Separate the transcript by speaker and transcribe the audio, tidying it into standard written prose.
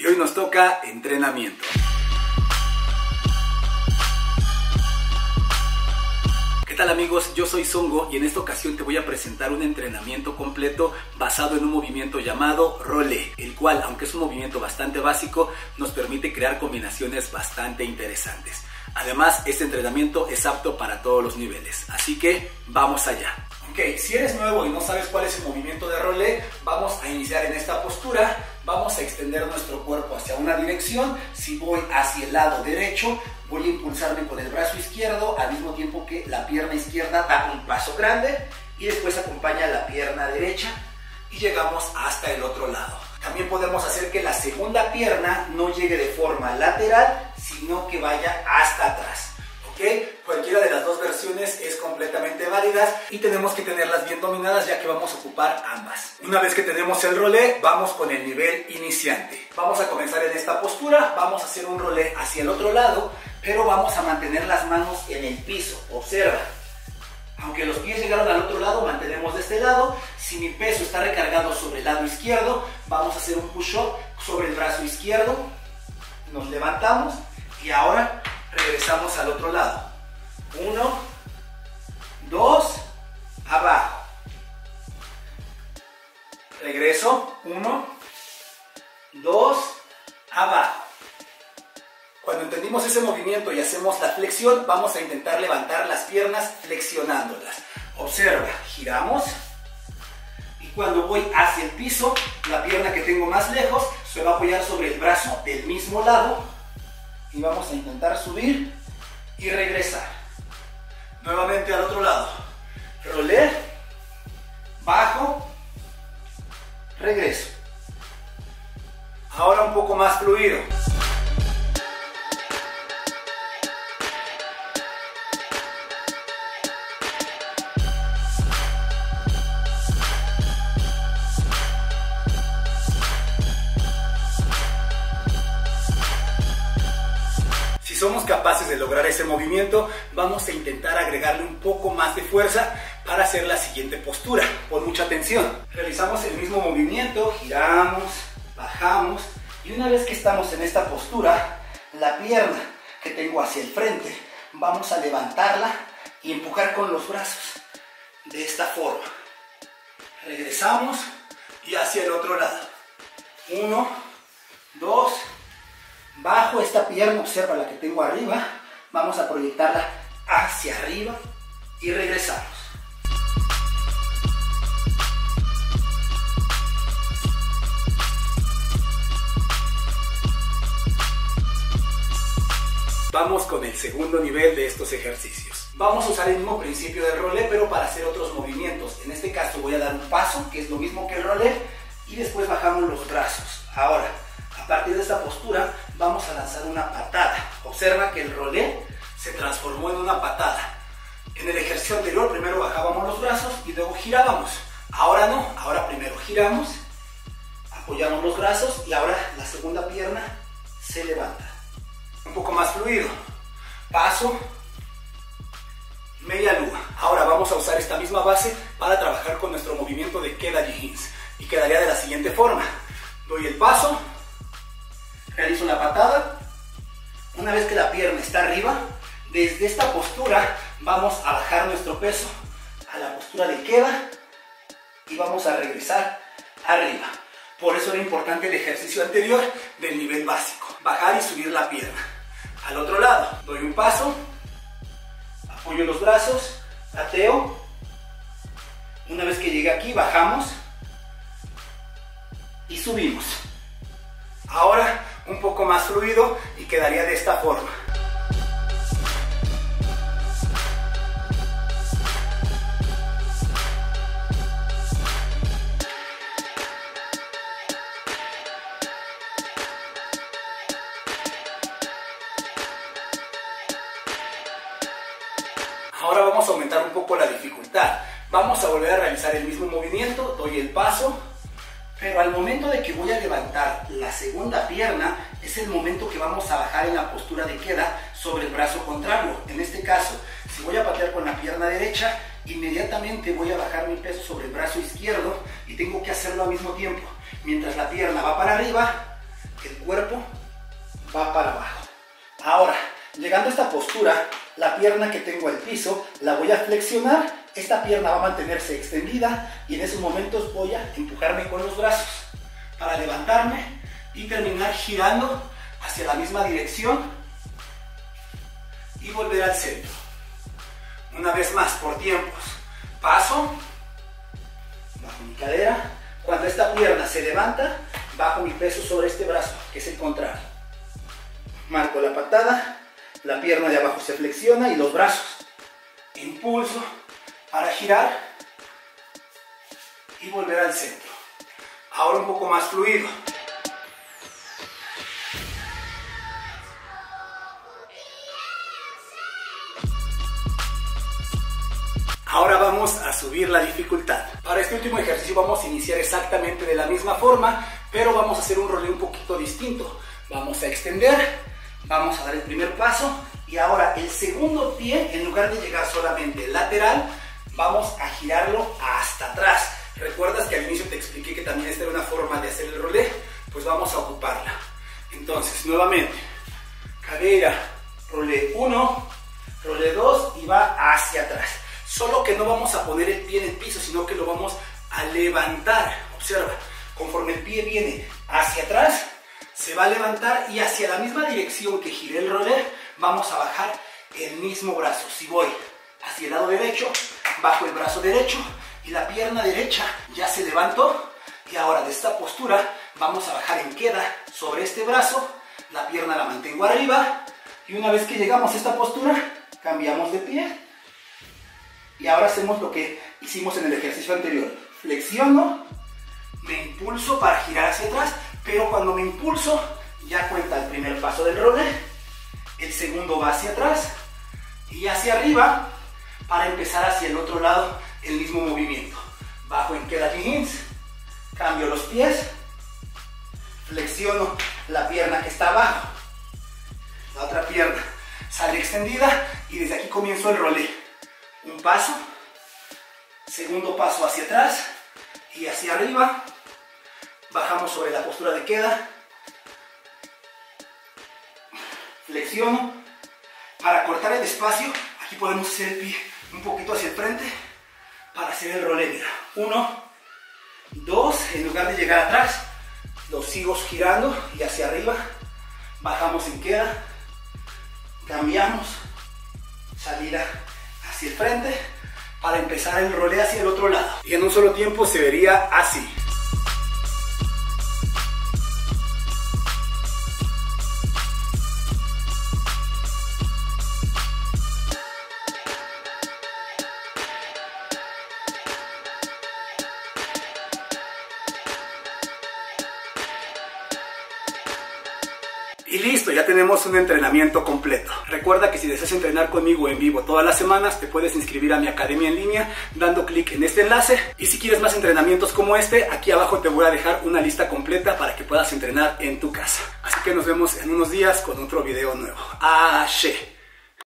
Speaker 1: y hoy nos toca entrenamiento. ¿Qué tal amigos? Yo soy Songo y en esta ocasión te voy a presentar un entrenamiento completo basado en un movimiento llamado rolé, el cual, aunque es un movimiento bastante básico, nos permite crear combinaciones bastante interesantes. Además, este entrenamiento es apto para todos los niveles, así que vamos allá. Ok, si eres nuevo y no sabes cuál es el movimiento de rolé, vamos a iniciar en esta postura. Vamos a extender nuestro cuerpo hacia una dirección. Si voy hacia el lado derecho, voy a impulsarme con el brazo izquierdo al mismo tiempo que la pierna izquierda da un paso grande y después acompaña la pierna derecha y llegamos hasta el otro lado. También podemos hacer que la segunda pierna no llegue de forma lateral, sino que vaya hasta atrás. ¿Ok? Cualquiera de las dos versiones es completamente válida y tenemos que tenerlas bien dominadas ya que vamos a ocupar ambas. Una vez que tenemos el rolé, vamos con el nivel iniciante. Vamos a comenzar en esta postura, vamos a hacer un rolé hacia el otro lado, pero vamos a mantener las manos en el piso. Observa, aunque los pies llegaron al otro lado, mantenemos de este lado. Si mi peso está recargado sobre el lado izquierdo, vamos a hacer un push-up sobre el brazo izquierdo. Nos levantamos y ahora regresamos al otro lado. 1, 2, abajo. Regreso. 1, 2, abajo. Cuando entendimos ese movimiento y hacemos la flexión, vamos a intentar levantar las piernas flexionándolas. Observa, giramos. Y cuando voy hacia el piso, la pierna que tengo más lejos se va a apoyar sobre el brazo del mismo lado. Y vamos a intentar subir y regresar. Nuevamente al otro lado. Rolé, bajo, regreso. Ahora un poco más fluido. Si somos capaces de lograr ese movimiento, vamos a intentar agregarle un poco más de fuerza para hacer la siguiente postura. Pon mucha atención. Realizamos el mismo movimiento, giramos, bajamos y una vez que estamos en esta postura, la pierna que tengo hacia el frente, vamos a levantarla y empujar con los brazos de esta forma. Regresamos y hacia el otro lado. 1, 2, bajo esta pierna, observa la que tengo arriba, vamos a proyectarla hacia arriba y regresamos. Vamos con el segundo nivel de estos ejercicios. Vamos a usar el mismo principio del rolé, pero para hacer otros movimientos. En este caso voy a dar un paso, que es lo mismo que el rolé, y después bajamos los brazos. Ahora, a partir de esta postura, vamos a lanzar una patada. Observa que el rolé se transformó en una patada. En el ejercicio anterior, primero bajábamos los brazos y luego girábamos. Ahora no, ahora primero giramos, apoyamos los brazos y ahora la segunda pierna se levanta. Un poco más fluido. Paso, media luna. Ahora vamos a usar esta misma base para trabajar con nuestro movimiento de queda jeans. Y quedaría de la siguiente forma. Doy el paso, realizo la patada. Una vez que la pierna está arriba, desde esta postura vamos a bajar nuestro peso a la postura de queda y vamos a regresar arriba. Por eso era importante el ejercicio anterior del nivel básico. Bajar y subir la pierna. Al otro lado, doy un paso, apoyo los brazos, pateo. Una vez que llegue aquí, bajamos y subimos. Ahora un poco más fluido y quedaría de esta forma. Ahora vamos a aumentar un poco la dificultad. Vamos a volver a realizar el mismo movimiento, doy el paso, pero al momento de que voy a levantar la segunda pierna, es el momento que vamos a bajar en la postura de queda sobre el brazo contrario. En este caso, si voy a patear con la pierna derecha, inmediatamente voy a bajar mi peso sobre el brazo izquierdo y tengo que hacerlo al mismo tiempo. Mientras la pierna va para arriba, el cuerpo va para abajo. Ahora, llegando a esta postura, la pierna que tengo al piso la voy a flexionar. Esta pierna va a mantenerse extendida y en esos momentos voy a empujarme con los brazos para levantarme y terminar girando hacia la misma dirección y volver al centro. Una vez más, por tiempos. Paso, bajo mi cadera. Cuando esta pierna se levanta, bajo mi peso sobre este brazo, que es el contrario. Marco la patada, la pierna de abajo se flexiona y los brazos. Impulso para girar y volver al centro. Ahora un poco más fluido. Ahora vamos a subir la dificultad. Para este último ejercicio vamos a iniciar exactamente de la misma forma, pero vamos a hacer un roleo un poquito distinto. Vamos a extender, vamos a dar el primer paso y ahora el segundo pie, en lugar de llegar solamente lateral, vamos a girarlo hasta atrás. ¿Recuerdas que al inicio te expliqué que también esta era una forma de hacer el rolé? Pues vamos a ocuparla. Entonces, nuevamente, cadera, rolé 1, rolé 2 y va hacia atrás. Solo que no vamos a poner el pie en el piso, sino que lo vamos a levantar. Observa, conforme el pie viene hacia atrás, se va a levantar y hacia la misma dirección que giré el rolé, vamos a bajar el mismo brazo. Si voy hacia el lado derecho, bajo el brazo derecho y la pierna derecha ya se levantó. Y ahora de esta postura vamos a bajar en queda sobre este brazo, la pierna la mantengo arriba y una vez que llegamos a esta postura, cambiamos de pie. Y ahora hacemos lo que hicimos en el ejercicio anterior. Flexiono, me impulso para girar hacia atrás, pero cuando me impulso ya cuenta el primer paso del rolé, el segundo va hacia atrás y hacia arriba para empezar hacia el otro lado el mismo movimiento. Bajo en queda jeans, cambio los pies, flexiono la pierna que está abajo, la otra pierna sale extendida y desde aquí comienzo el rolé. Un paso, segundo paso hacia atrás y hacia arriba, bajamos sobre la postura de queda, flexiono, para cortar el espacio, aquí podemos hacer el pie un poquito hacia el frente, para hacer el rolé, mira, 1, 2, en lugar de llegar atrás, lo sigo girando y hacia arriba, bajamos en queda, cambiamos, salida hacia el frente para empezar el rolé hacia el otro lado y en un solo tiempo se vería así. Y listo, ya tenemos un entrenamiento completo. Recuerda que si deseas entrenar conmigo en vivo todas las semanas, te puedes inscribir a mi academia en línea dando clic en este enlace. Y si quieres más entrenamientos como este, aquí abajo te voy a dejar una lista completa para que puedas entrenar en tu casa. Así que nos vemos en unos días con otro video nuevo. ¡Ashe!